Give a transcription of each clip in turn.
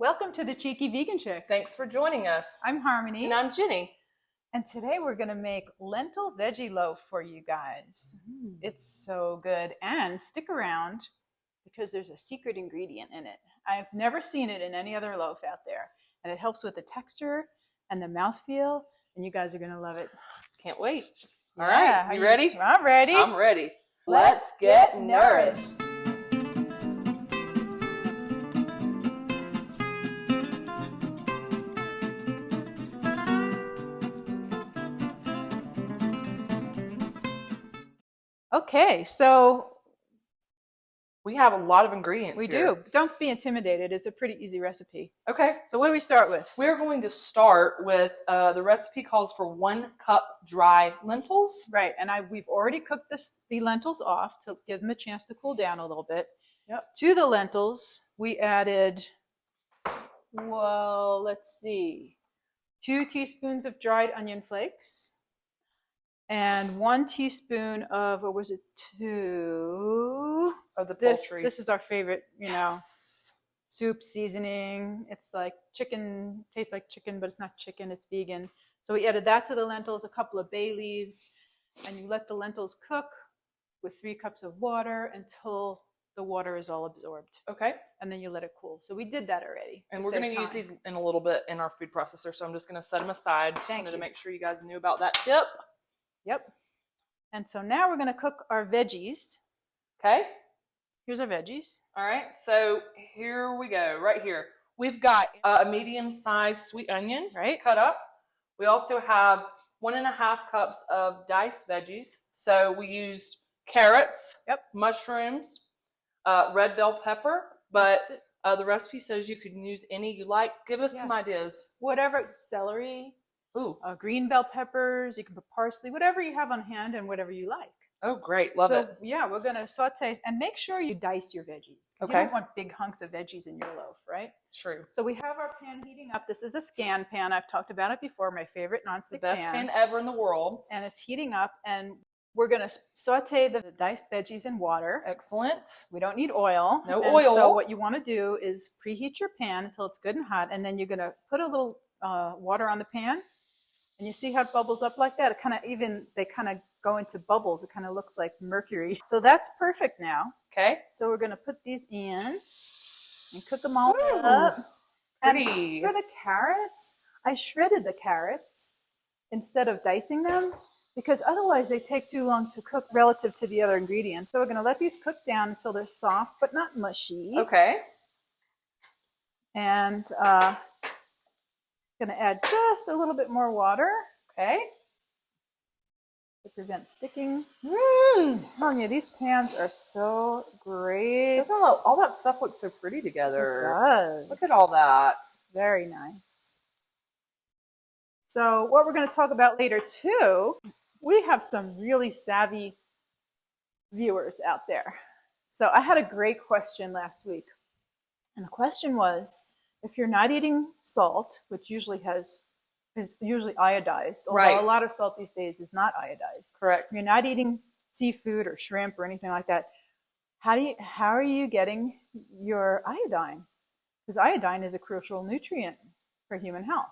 Welcome to the Cheeky Vegan Chicks. Thanks for joining us. I'm Harmony. And I'm Jenny. And today we're going to make lentil veggie loaf for you guys. It's so good. And stick around because there's a secret ingredient in it. I've never seen it in any other loaf out there. And it helps with the texture and the mouthfeel. And you guys are going to love it. Can't wait. All right. You ready? I'm ready. I'm ready. Let's get nourished. Okay, so we have a lot of ingredients we here. do. Don't be intimidated. It's a pretty easy recipe. Okay. So what do we start with? We're going to start with the recipe calls for 1 cup dry lentils. Right, and we've already cooked the lentils off to give them a chance to cool down a little bit. Yep. To the lentils, we added, well, let's see, 2 teaspoons of dried onion flakes. And 1 teaspoon of, or was it 2? Of the poultry. This is our favorite, Yes. soup seasoning. It's like chicken, tastes like chicken, but it's not chicken, it's vegan. So we added that to the lentils, a couple of bay leaves, and you let the lentils cook with 3 cups of water until the water is all absorbed. Okay. And then you let it cool. So we did that already. And we're going to use these in a little bit in our food processor, so I'm just going to set them aside. Just wanted to make sure you guys knew about that tip. Yep. And so now we're going to cook our veggies. Okay. Here's our veggies. All right. So here we go. Right here. We've got a medium-sized sweet onion, right, cut up. We also have 1.5 cups of diced veggies. So we used carrots, mushrooms, red bell pepper, but the recipe says you can use any you like. Give us some ideas. Whatever, celery. Ooh. Green bell peppers, you can put parsley, whatever you have on hand and whatever you like. Oh, great. Love it. Yeah, we're going to saute and make sure you dice your veggies. Okay. You don't want big hunks of veggies in your loaf, right? True. So we have our pan heating up. This is a Scan pan. I've talked about it before, my favorite nonstick pan. The best pan ever in the world. And it's heating up, and we're going to saute the diced veggies in water. Excellent. We don't need oil. No oil. So what you want to do is preheat your pan until it's good and hot, and then you're going to put a little water on the pan. And you see how it bubbles up like that? It they kind of go into bubbles. It kind of looks like mercury. So that's perfect now. Okay. So we're going to put these in and cook them all up. Pretty. And for the carrots, I shredded the carrots instead of dicing them because otherwise they take too long to cook relative to the other ingredients. So we're going to let these cook down until they're soft but not mushy. Okay. And going to add just a little bit more water, okay, to prevent sticking. I'm telling you, these pans are so great. Doesn't all that stuff looks so pretty together? It does. Look at all that. Very nice. So what we're going to talk about later too, we have some really savvy viewers out there. So I had a great question last week, and the question was, if you're not eating salt, which is usually iodized, although a lot of salt these days is not iodized. Correct. If you're not eating seafood or shrimp or anything like that, how are you getting your iodine? Because iodine is a crucial nutrient for human health.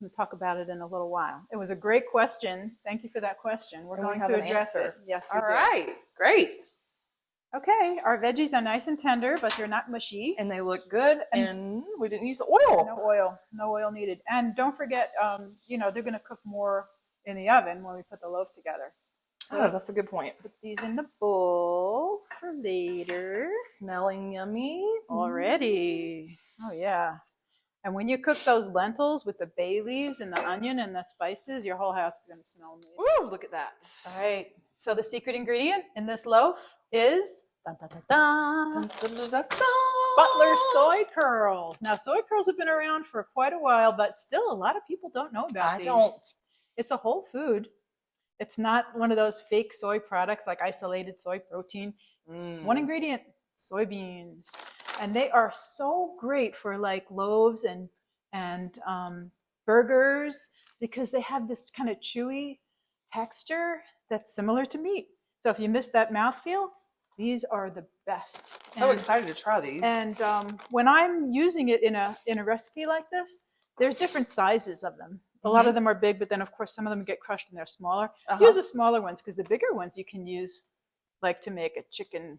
We'll talk about it in a little while. It was a great question. Thank you for that question. We're going to address it. Yes, we do. All right. Great. Okay, our veggies are nice and tender, but they're not mushy. And they look good, and we didn't use oil. No oil needed. And don't forget, they're going to cook more in the oven when we put the loaf together. So that's a good point. Put these in the bowl for later. Smelling yummy already. Oh, yeah. And when you cook those lentils with the bay leaves and the onion and the spices, your whole house is going to smell amazing. Ooh, look at that. All right. So the secret ingredient in this loaf is Butler soy curls. Now, soy curls have been around for quite a while, but still a lot of people don't know about these. Don't. It's a whole food. It's not one of those fake soy products like isolated soy protein. One ingredient, soybeans. And they are so great for like loaves and burgers because they have this kind of chewy texture that's similar to meat. So if you miss that mouthfeel, These are the best. So excited to try these. And when I'm using it in a recipe like this, there's different sizes of them. A lot of them are big, but then of course some of them get crushed and they're smaller. Use the smaller ones because the bigger ones you can use like to make a chicken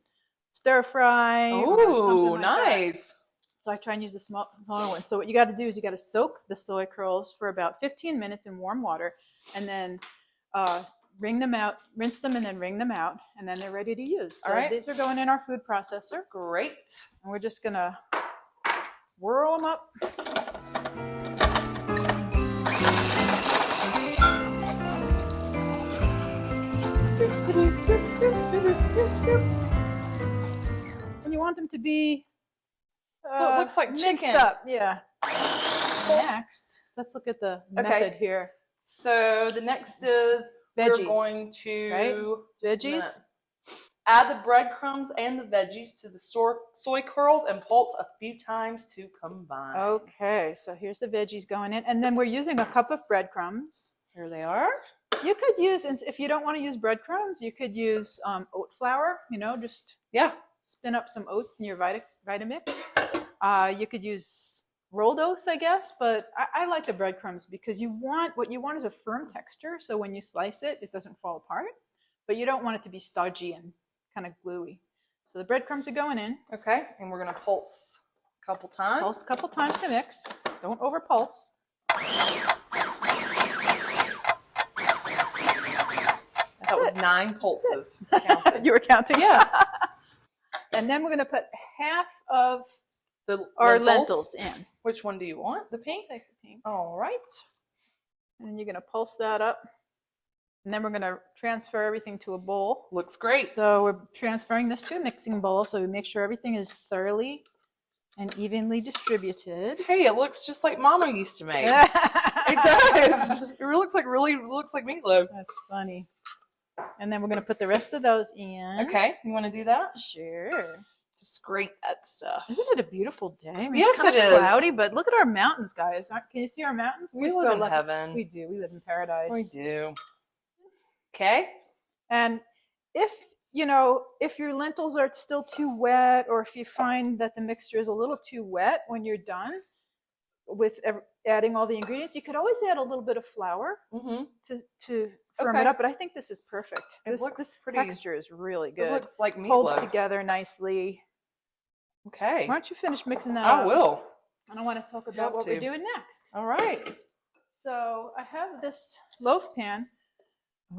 stir fry. Oh, nice. So I try and use the smaller ones. So what you got to do is you got to soak the soy curls for about 15 minutes in warm water, and then wring them out, rinse them, and then wring them out, and then they're ready to use. So these are going in our food processor. Great. And we're just gonna whirl them up. And you want them to be so it looks like chicken. Up. Yeah. Next, let's look at the method here. So the next is veggies. We're going to veggies. Add the breadcrumbs and the veggies to the soy curls and pulse a few times to combine. Okay, so here's the veggies going in, and then we're using a cup of breadcrumbs. Here they are. You could use, if you don't want to use breadcrumbs, you could use oat flour. You know, just spin up some oats in your Vitamix. You could use rolled oats, I guess, but I like the breadcrumbs because what you want is a firm texture. So when you slice it, it doesn't fall apart, but you don't want it to be stodgy and kind of gluey. So the breadcrumbs are going in. Okay, and we're going to pulse a couple times. Pulse a couple times to mix. Don't over pulse. That was 9 pulses. You were counting? Yes. And then we're going to put half of our lentils in. Which one do you want? The pink? Take the pink. All right. And then you're going to pulse that up. And then we're going to transfer everything to a bowl. Looks great. So we're transferring this to a mixing bowl so we make sure everything is thoroughly and evenly distributed. Hey, it looks just like Mama used to make. It does. It looks like meatloaf. That's funny. And then we're going to put the rest of those in. Okay, you want to do that? Sure. Just grate that stuff. Isn't it a beautiful day? I mean, yes, it's kind it of is. Cloudy, but look at our mountains, guys. Can you see our mountains? We live in heaven. We do. We live in paradise. We do. Okay. And if your lentils are still too wet, or if you find that the mixture is a little too wet when you're done with adding all the ingredients, you could always add a little bit of flour to firm it up. But I think this is perfect. This texture is really good. It looks like meatloaf. Holds together nicely. Okay. Why don't you finish mixing that up? I will. And I want to talk about what we're doing next. All right. So I have this loaf pan.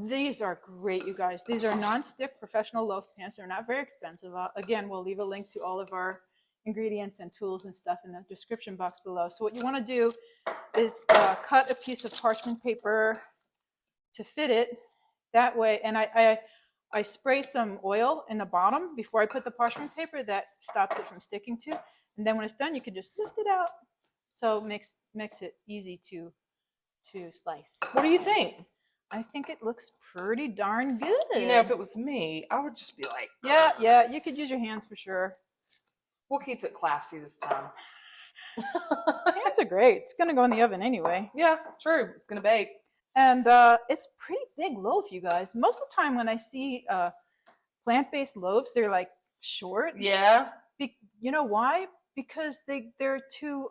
These are great, you guys. These are non-stick professional loaf pans. They're not very expensive. Again, we'll leave a link to all of our ingredients and tools and stuff in the description box below. So what you want to do is cut a piece of parchment paper to fit it that way. And I spray some oil in the bottom before I put the parchment paper. That stops it from sticking to. And then when it's done, you can just lift it out. So it makes it easy to slice. What do you think? I think it looks pretty darn good. You know, if it was me, I would just be like, yeah, you could use your hands for sure. We'll keep it classy this time. Hands are great. It's going to go in the oven anyway. Yeah, true. It's going to bake. And it's pretty big loaf, you guys. Most of the time when I see plant-based loaves, they're like short. Yeah. You know why? Because they're too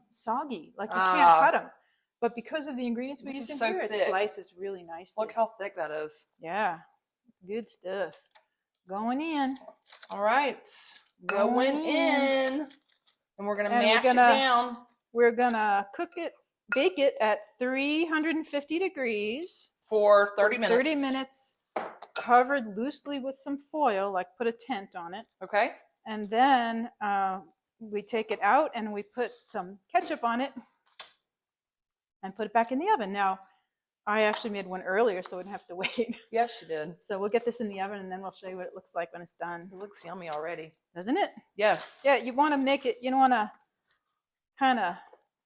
soggy. Like you can't cut them. But because of the ingredients we use in here, it slices really nicely. Look how thick that is. Yeah. Good stuff. Going in. All right. Going in. And we're going to mash it down. We're going to bake it at 350 degrees. For 30 minutes. 30 minutes, covered loosely with some foil, like put a tent on it. Okay. And then we take it out and we put some ketchup on it and put it back in the oven. Now, I actually made one earlier, so I wouldn't have to wait. Yes, you did. So we'll get this in the oven, and then we'll show you what it looks like when it's done. It looks yummy already. Doesn't it? Yes. Yeah, you want to make it, you don't want to kind of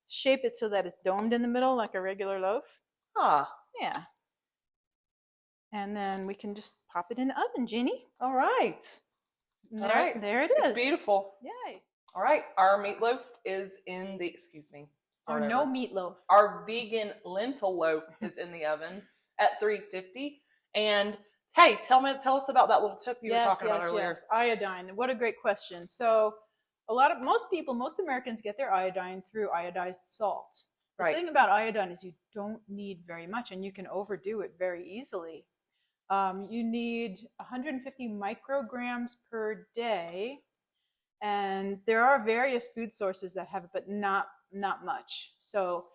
shape it so that it's domed in the middle like a regular loaf. Ah. Yeah. And then we can just pop it in the oven, Jeannie. All right. All right. There it is. It's beautiful. Yay. All right. Our meatloaf is in the, no meatloaf. Our vegan lentil loaf is in the oven at 350. And Hey, tell us about that little tip you were talking about earlier. Yes, iodine. What a great question. So most Americans get their iodine through iodized salt. The thing about iodine is you don't need very much, and you can overdo it very easily. You need 150 micrograms per day, and there are various food sources that have it, but not much. So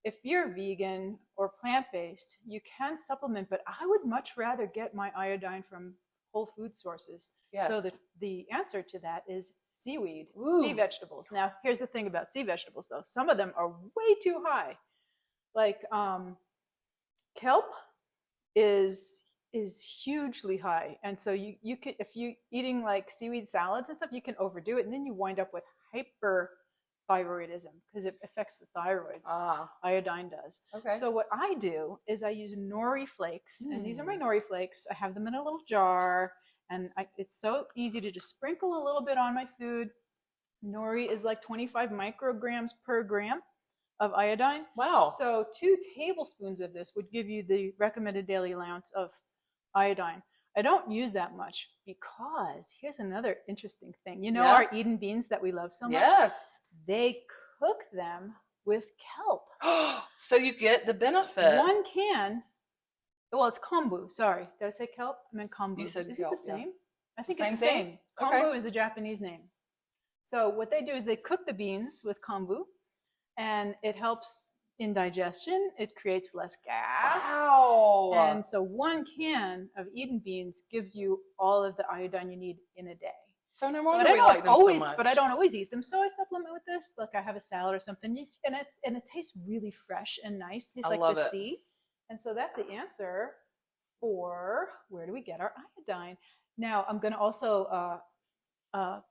if you're vegan or plant-based, you can supplement, but I would much rather get my iodine from whole food sources. Yes. So the answer to that is seaweed, sea vegetables. Now, here's the thing about sea vegetables, though. Some of them are way too high. Like kelp is hugely high, and so you could, if you eating like seaweed salads and stuff, you can overdo it, and then you wind up with hyperthyroidism because it affects the thyroids. Iodine does. Okay. So what I do is I use nori flakes, and these are my nori flakes. I have them in a little jar, and it's so easy to just sprinkle a little bit on my food. Nori is like 25 micrograms per gram of iodine. Wow. So 2 tablespoons of this would give you the recommended daily amount of iodine. I don't use that much because here's another interesting thing. You know our Eden beans that we love so much? Yes. They cook them with kelp. So you get the benefit. 1 can. Well, it's kombu. Sorry. Did I say kelp? I meant kombu. You said Is kelp, it the same? Yeah. I think it's the same. Kombu is a Japanese name. So what they do is they cook the beans with kombu, and it helps in digestion. It creates less gas. Wow. And so 1 can of Eden beans gives you all of the iodine you need in a day. So no wonder we like them so much. But I don't always eat them, so I supplement with this. Like I have a salad or something, and it tastes really fresh and nice. It's like the sea. And so that's the answer for where do we get our iodine. Now I'm going to also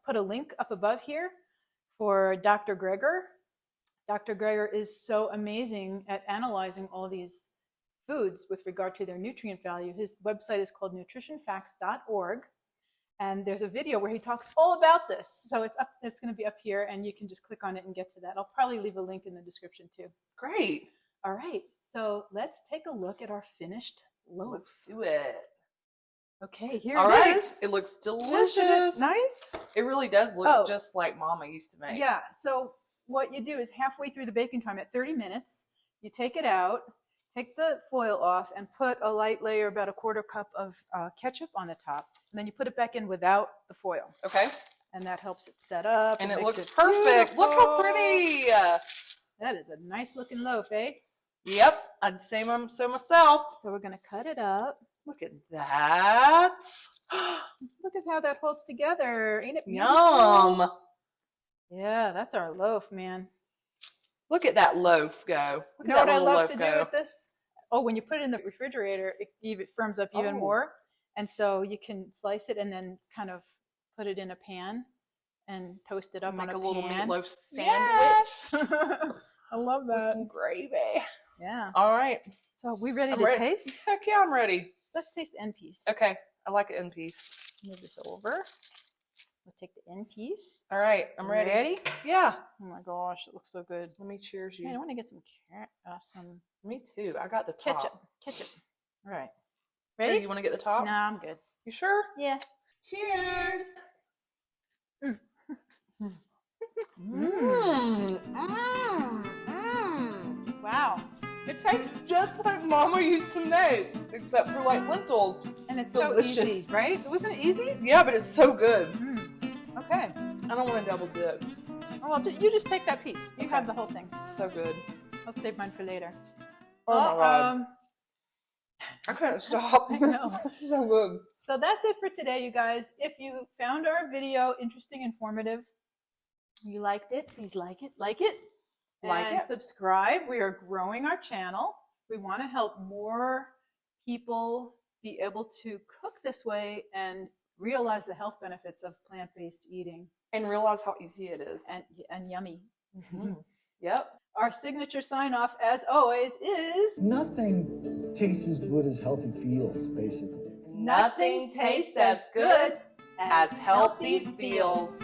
put a link up above here for Dr. Greger. Dr. Greger is so amazing at analyzing all these foods with regard to their nutrient value. His website is called nutritionfacts.org, and there's a video where he talks all about this. So it's going to be up here, and you can just click on it and get to that. I'll probably leave a link in the description too. Great. All right, so let's take a look at our finished loaf. Let's do it. Okay, here it is. It looks delicious. Nice. It really does look just like Mama used to make. Yeah, so what you do is halfway through the baking time at 30 minutes, you take it out, take the foil off, and put a light layer, about a 1/4 cup of ketchup on the top. And then you put it back in without the foil. Okay. And that helps it set up. And it looks perfect. Look how pretty. That is a nice looking loaf, eh? Yep. I'd say so myself. So we're going to cut it up. Look at that. Look at how that holds together. Ain't it beautiful? Yum. Yeah, that's our loaf, man. Look at that loaf go. Look at that little loaf go. You know what I love to do with this? Oh, when you put it in the refrigerator, it firms up even more. And so you can slice it and then kind of put it in a pan and toast it up on a pan. Make a little meatloaf sandwich. Yes. I love that. With some gravy. Yeah. All right. So we ready to taste? Heck yeah, I'm ready. Let's taste the end piece. Okay. I like an end piece. Move this over. We'll take the end piece. All right, I'm ready. Ready? Yeah. Oh my gosh, it looks so good. Let me cheers you. Man, I want to get some carrot. Me too. I got the top. Ketchup. All right. Ready? You want to get the top? No, I'm good. You sure? Yeah. Cheers. Wow. It tastes just like Mama used to make, except for like lentils. And it's delicious. So easy, right? Wasn't it easy? Yeah, but it's so good. Okay. I don't want to double dip. Oh, well, you just take that piece. You have the whole thing. It's so good. I'll save mine for later. Oh my God. I couldn't stop. I know. It's so good. So that's it for today, you guys. If you found our video interesting, informative, you liked it, please like it. And subscribe. We are growing our channel. We want to help more people be able to cook this way and realize the health benefits of plant-based eating. And realize how easy it is. And yummy. Yep. Our signature sign-off, as always, is... Nothing tastes as good as healthy feels, basically. Nothing tastes as good as healthy feels.